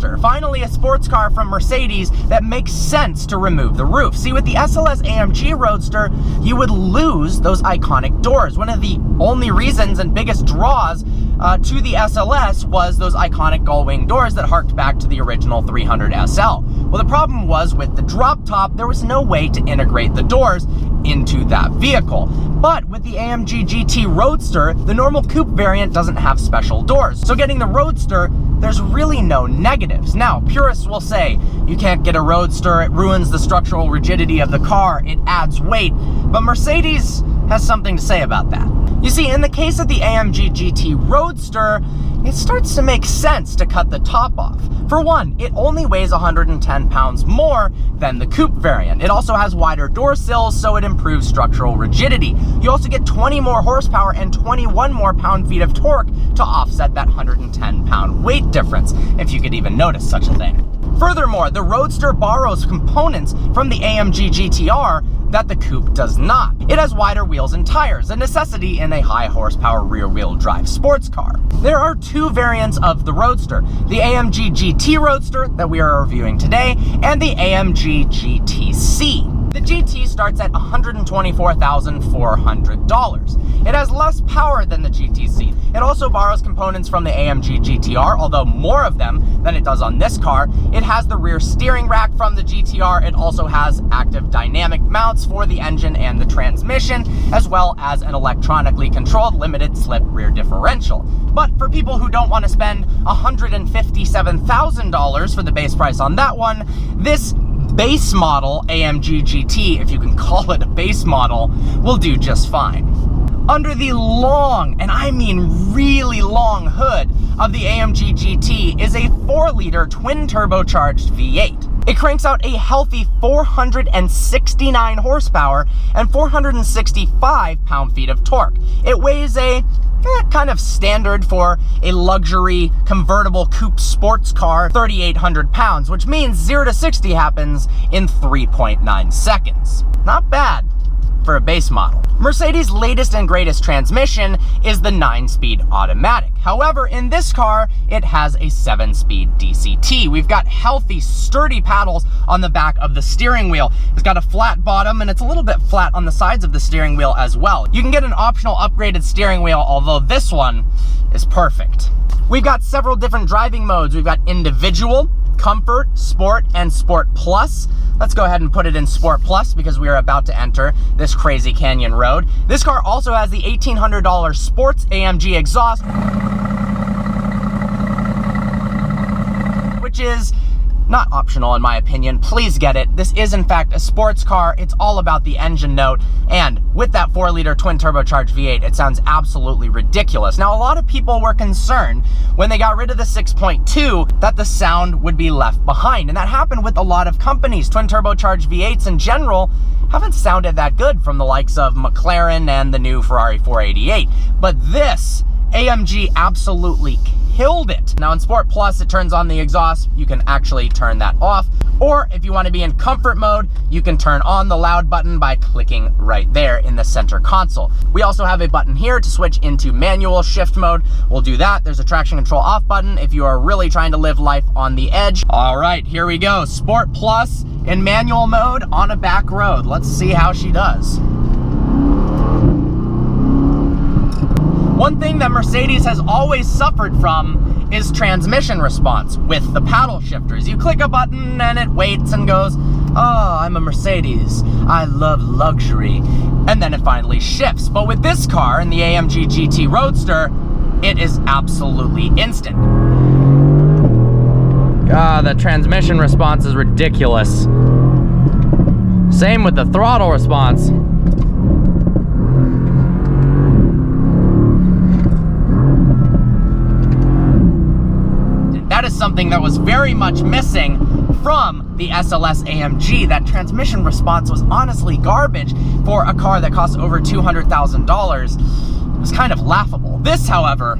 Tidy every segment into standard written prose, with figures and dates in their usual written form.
Roadster. Finally, a sports car from Mercedes that makes sense to remove the roof. See, with the SLS AMG Roadster, you would lose those iconic doors. One of the only reasons and biggest draws to the SLS was those iconic gull-wing doors that harked back to the original 300 SL. Well, the problem was with the drop top, there was no way to integrate the doors into that vehicle. But with the AMG GT Roadster, the normal coupe variant doesn't have special doors. So getting the Roadster, there's really no negatives. Now, purists will say, you can't get a Roadster, it ruins the structural rigidity of the car, it adds weight, but Mercedes has something to say about that. You see, in the case of the AMG GT Roadster, it starts to make sense to cut the top off. For one, it only weighs 110 pounds more than the coupe variant. It also has wider door sills, so it improves structural rigidity. You also get 20 more horsepower and 21 more pound-feet of torque to offset that 110 pound weight difference, if you could even notice such a thing. Furthermore, the Roadster borrows components from the AMG GTR that the coupe does not. It has wider wheels and tires, a necessity in a high horsepower rear-wheel drive sports car. There are two variants of the Roadster, the AMG GT Roadster that we are reviewing today, and the AMG GTC. The GT starts at $124,400. It has less power than the GTC. It also borrows components from the AMG GTR, although more of them than it does on this car. It has the rear steering rack from the GTR. It also has active dynamic mounts for the engine and the transmission, as well as an electronically controlled limited slip rear differential. But for people who don't want to spend $157,000 for the base price on that one, this base model AMG GT, if you can call it a base model, will do just fine. Under the long, and I mean really long hood of the AMG GT is a 4-liter twin turbocharged V8. It cranks out a healthy 469 horsepower and 465 pound-feet of torque. It weighs a kind of standard for a luxury convertible coupe sports car, 3,800 pounds, which means 0 to 60 happens in 3.9 seconds. Not bad for a base model. Mercedes' latest and greatest transmission is the 9-speed automatic. However, in this car, it has a 7-speed DCT. We've got healthy, sturdy paddles on the back of the steering wheel. It's got a flat bottom, and it's a little bit flat on the sides of the steering wheel as well. You can get an optional upgraded steering wheel, although this one is perfect. We've got several different driving modes. We've got individual, comfort, sport, and sport plus. Let's go ahead and put it in sport plus because we are about to enter this crazy canyon road. This car also has the $1,800 sports AMG exhaust, which is not optional in my opinion. Please get it. This is in fact a sports car. It's all about the engine note, and with that 4-liter twin turbocharged V8, it sounds absolutely ridiculous. Now, a lot of people were concerned when they got rid of the 6.2 that the sound would be left behind, and that happened with a lot of companies. Twin turbocharged V8s in general haven't sounded that good from the likes of McLaren and the new Ferrari 488, but this AMG absolutely killed it. Now in Sport Plus, it turns on the exhaust. You can actually turn that off. Or if you want to be in comfort mode, you can turn on the loud button by clicking right there in the center console. We also have a button here to switch into manual shift mode. We'll do that. There's a traction control off button if you are really trying to live life on the edge. All right, here we go. Sport Plus in manual mode on a back road. Let's see how she does. One thing that Mercedes has always suffered from is transmission response with the paddle shifters. You click a button and it waits and goes, oh, I'm a Mercedes, I love luxury, and then it finally shifts. But with this car and the AMG GT Roadster, it is absolutely instant. God, the transmission response is ridiculous. Same with the throttle response. That is something that was very much missing from the SLS AMG. That transmission response was honestly garbage for a car that costs over $200,000. It was kind of laughable. This, however,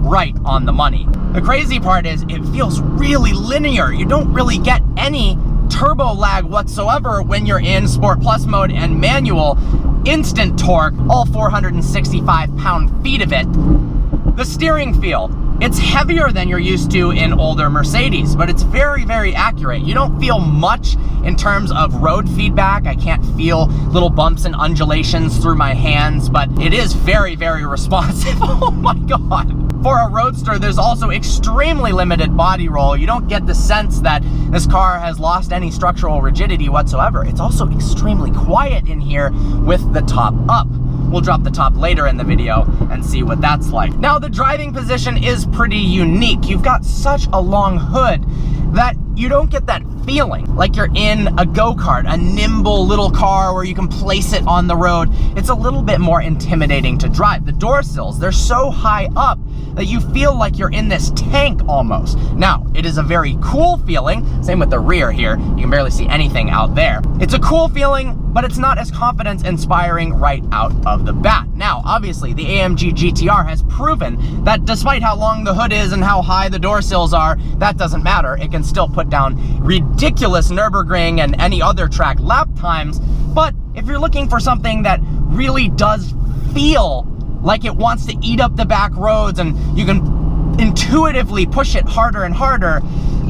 right on the money. The crazy part is it feels really linear. You don't really get any turbo lag whatsoever when you're in Sport Plus mode and manual. Instant torque, all 465 pound-feet of it. The steering feel, It's heavier than you're used to in older Mercedes, but it's very, very accurate. You don't feel much in terms of road feedback. I can't feel little bumps and undulations through my hands, but it is very, very responsive. Oh my God. For a Roadster, there's also extremely limited body roll. You don't get the sense that this car has lost any structural rigidity whatsoever. It's also extremely quiet in here with the top up. We'll drop the top later in the video and see what that's like. Now, the driving position is pretty unique. You've got such a long hood that you don't get that feeling like you're in a go-kart, a nimble little car where you can place it on the road. It's a little bit more intimidating to drive. The door sills, they're so high up that you feel like you're in this tank almost. Now, it is a very cool feeling. Same with the rear here. You can barely see anything out there. It's a cool feeling, but it's not as confidence-inspiring right out of the bat. Now, obviously, the AMG GTR has proven that despite how long the hood is and how high the door sills are, that doesn't matter. It can still put down ridiculous Nürburgring and any other track lap times. But if you're looking for something that really does feel like it wants to eat up the back roads and you can intuitively push it harder and harder,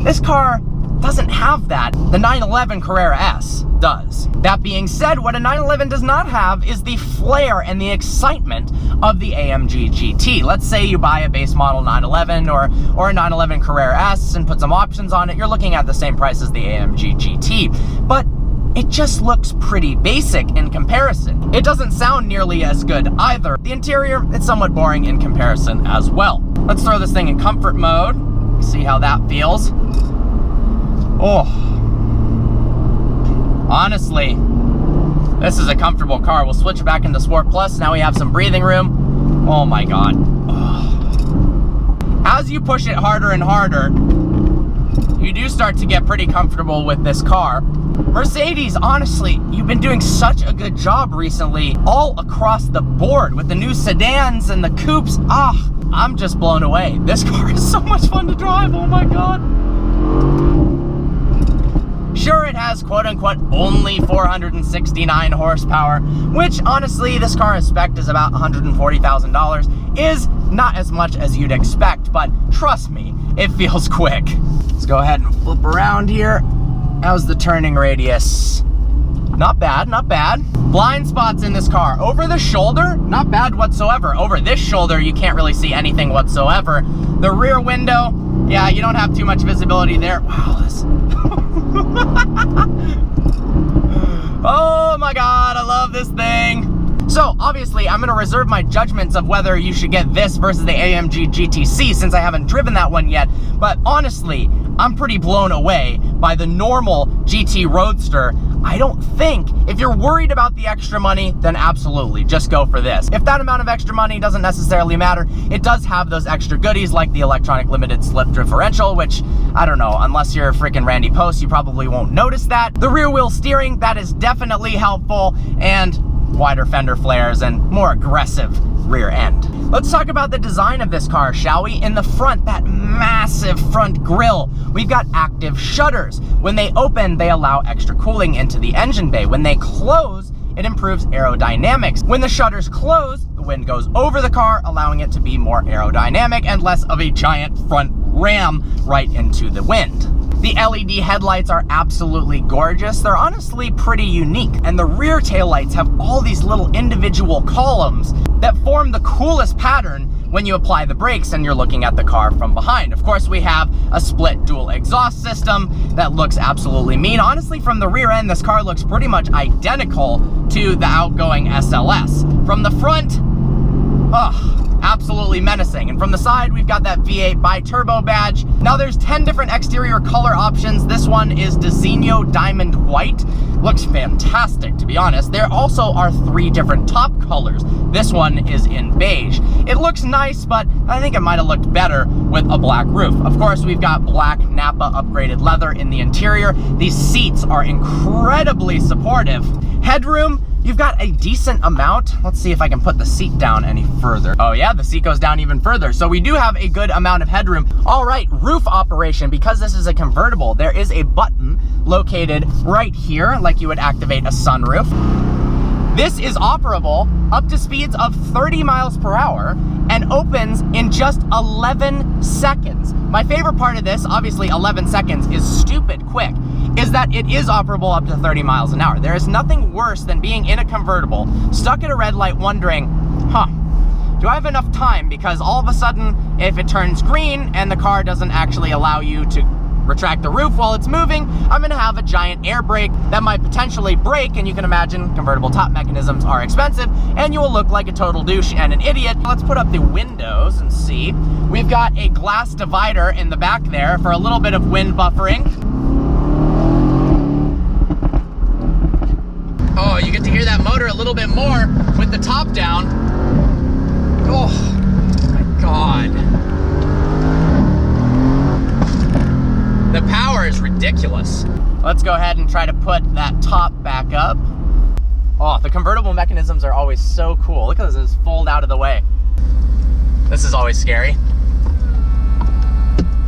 this car doesn't have that. The 911 Carrera S does. That being said, what a 911 does not have is the flair and the excitement of the AMG GT. Let's say you buy a base model 911 or a 911 Carrera S and put some options on it, you're looking at the same price as the AMG GT. But it just looks pretty basic in comparison. It doesn't sound nearly as good either. The interior, it's somewhat boring in comparison as well. Let's throw this thing in comfort mode, see how that feels. Oh, honestly, this is a comfortable car. We'll switch back into Sport Plus. Now we have some breathing room. Oh my God. Oh. As you push it harder and harder, you do start to get pretty comfortable with this car. Mercedes, honestly, you've been doing such a good job recently all across the board with the new sedans and the coupes. I'm just blown away. This car is so much fun to drive. Oh my God. Sure, it has quote-unquote only 469 horsepower, which honestly, this car is spec'd is about $140,000, is not as much as you'd expect, but trust me, it feels quick. Let's go ahead and flip around here. How's the turning radius? Not bad, not bad. Blind spots in this car. Over the shoulder, not bad whatsoever. Over this shoulder, you can't really see anything whatsoever. The rear window, yeah, you don't have too much visibility there. Wow, this... Oh my God, I love this thing. So obviously I'm gonna reserve my judgments of whether you should get this versus the AMG GTC since I haven't driven that one yet, but honestly, I'm pretty blown away by the normal GT Roadster. I don't think, if you're worried about the extra money, then absolutely, just go for this. If that amount of extra money doesn't necessarily matter, it does have those extra goodies like the electronic limited slip differential, which, I don't know, unless you're freaking Randy Post, you probably won't notice that. The rear wheel steering, that is definitely helpful, and wider fender flares and more aggressive rear end. Let's talk about the design of this car, shall we? In the front, that massive front grille, we've got active shutters. When they open, they allow extra cooling into the engine bay. When they close, it improves aerodynamics. When the shutters close, the wind goes over the car, allowing it to be more aerodynamic and less of a giant front ram right into the wind. The LED headlights are absolutely gorgeous. They're honestly pretty unique. And the rear taillights have all these little individual columns that form the coolest pattern when you apply the brakes and you're looking at the car from behind. Of course, we have a split dual exhaust system that looks absolutely mean. Honestly, from the rear end, this car looks pretty much identical to the outgoing SLS. From the front, absolutely menacing. And from the side, we've got that V8 bi-turbo badge. Now there's 10 different exterior color options. This one is Designo Diamond White. Looks fantastic, to be honest. There also are 3 different top colors. This one is in beige. It looks nice, but I think it might have looked better with a black roof. Of course, we've got black Nappa upgraded leather in the interior. These seats are incredibly supportive. Headroom, you've got a decent amount. Let's see if I can put the seat down any further. Oh yeah, the seat goes down even further. So we do have a good amount of headroom. All right, roof operation. Because this is a convertible, there is a button located right here, like you would activate a sunroof. This is operable up to speeds of 30 miles per hour and opens in just 11 seconds. My favorite part of this, obviously 11 seconds is stupid quick, is that it is operable up to 30 miles an hour. There is nothing worse than being in a convertible, stuck at a red light wondering, do I have enough time? Because all of a sudden, if it turns green and the car doesn't actually allow you to retract the roof while it's moving, I'm gonna have a giant air brake that might potentially break, and you can imagine convertible top mechanisms are expensive, and you will look like a total douche and an idiot. Let's put up the windows and see. We've got a glass divider in the back there for a little bit of wind buffering. Oh, you get to hear that motor a little bit more with the top down. Oh my God. The power is ridiculous. Let's go ahead and try to put that top back up. Oh, the convertible mechanisms are always so cool. Look at this fold out of the way. This is always scary.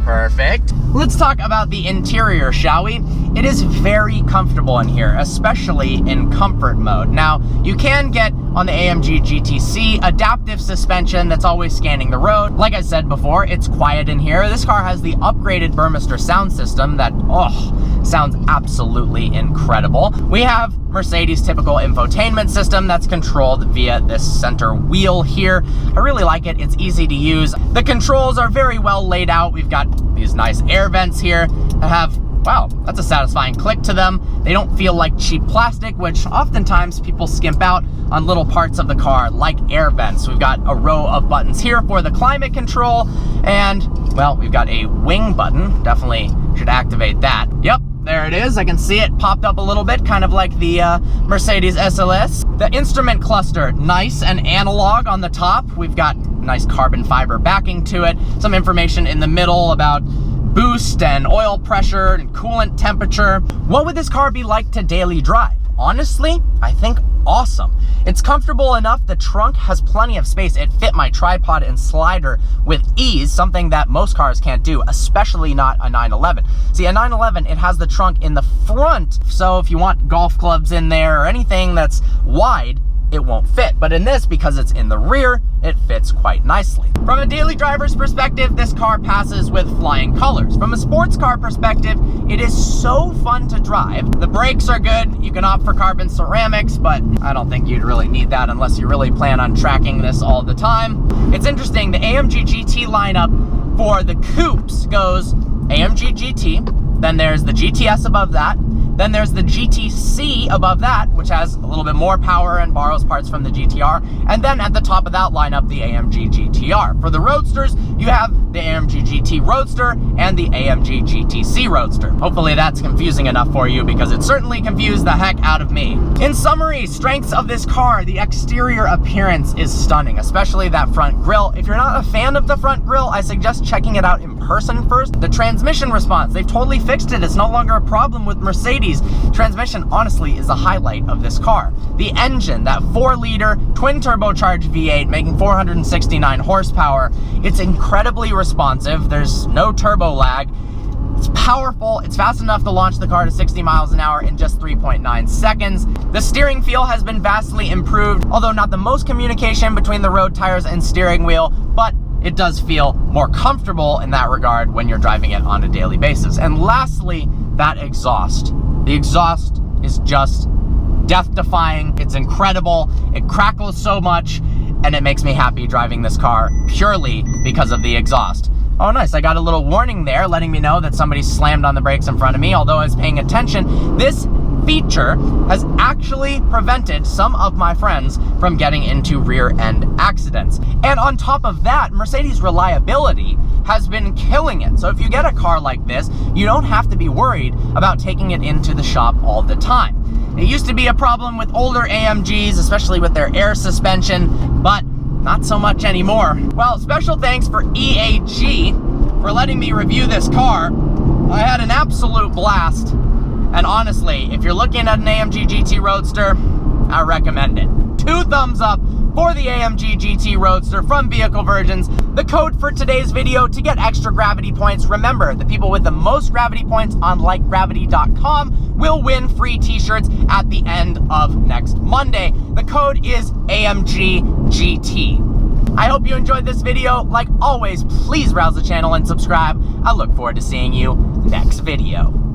Perfect. Let's talk about the interior, shall we? It is very comfortable in here, especially in comfort mode. Now, you can get on the AMG GTC adaptive suspension that's always scanning the road. Like I said before, it's quiet in here. This car has the upgraded Burmester sound system that, sounds absolutely incredible. We have Mercedes' typical infotainment system that's controlled via this center wheel here. I really like it. It's easy to use. The controls are very well laid out. We've got these nice air vents here that have, wow, that's a satisfying click to them. They don't feel like cheap plastic, which oftentimes people skimp out on little parts of the car, like air vents. We've got a row of buttons here for the climate control, and, well, we've got a wing button. Definitely should activate that. Yep, there it is. I can see it popped up a little bit, kind of like the Mercedes SLS. The instrument cluster, nice and analog on the top. We've got nice carbon fiber backing to it. Some information in the middle about boost and oil pressure and coolant temperature. What would this car be like to daily drive? Honestly, I think awesome. It's comfortable enough. The trunk has plenty of space. It fit my tripod and slider with ease, something that most cars can't do, especially not a 911. See, a 911, it has the trunk in the front, so if you want golf clubs in there or anything that's wide, it won't fit. But in this, because it's in the rear, it fits quite nicely. From a daily driver's perspective, this car passes with flying colors. From a sports car perspective, it is so fun to drive. The brakes are good. You can opt for carbon ceramics, but I don't think you'd really need that unless you really plan on tracking this all the time. It's interesting, the AMG GT lineup for the coupes goes AMG GT, then there's the GTS above that, then there's the GTC above that, which has a little bit more power and borrows parts from the GTR. And then at the top of that lineup, the AMG GTR. For the Roadsters, you have the AMG GT Roadster and the AMG GTC Roadster. Hopefully that's confusing enough for you, because it certainly confused the heck out of me. In summary, strengths of this car, the exterior appearance is stunning, especially that front grille. If you're not a fan of the front grille, I suggest checking it out in person first. The transmission response, they've totally fixed it. It's no longer a problem with Mercedes. Transmission, honestly, is the highlight of this car. The engine, that 4-liter twin turbocharged V8 making 469 horsepower, it's incredibly responsive. There's no turbo lag. It's powerful. It's fast enough to launch the car to 60 miles an hour in just 3.9 seconds. The steering feel has been vastly improved, although not the most communication between the road tires and steering wheel, but it does feel more comfortable in that regard when you're driving it on a daily basis. And lastly, that exhaust. The exhaust is just death-defying. It's incredible. It crackles so much, and it makes me happy driving this car purely because of the exhaust. Oh, nice. I got a little warning there letting me know that somebody slammed on the brakes in front of me. Although I was paying attention, this feature has actually prevented some of my friends from getting into rear-end accidents. And on top of that, Mercedes reliability has been killing it. So if you get a car like this, you don't have to be worried about taking it into the shop all the time. It used to be a problem with older AMGs, especially with their air suspension, but not so much anymore. Well, special thanks for EAG for letting me review this car. I had an absolute blast. And honestly, if you're looking at an AMG GT Roadster, I recommend it. 2 thumbs up for the AMG GT Roadster from Vehicle Virgins. The code for today's video to get extra gravity points, remember, the people with the most gravity points on likegravity.com will win free t-shirts at the end of next Monday. The code is AMG GT. I hope you enjoyed this video. Like always, please browse the channel and subscribe. I look forward to seeing you next video.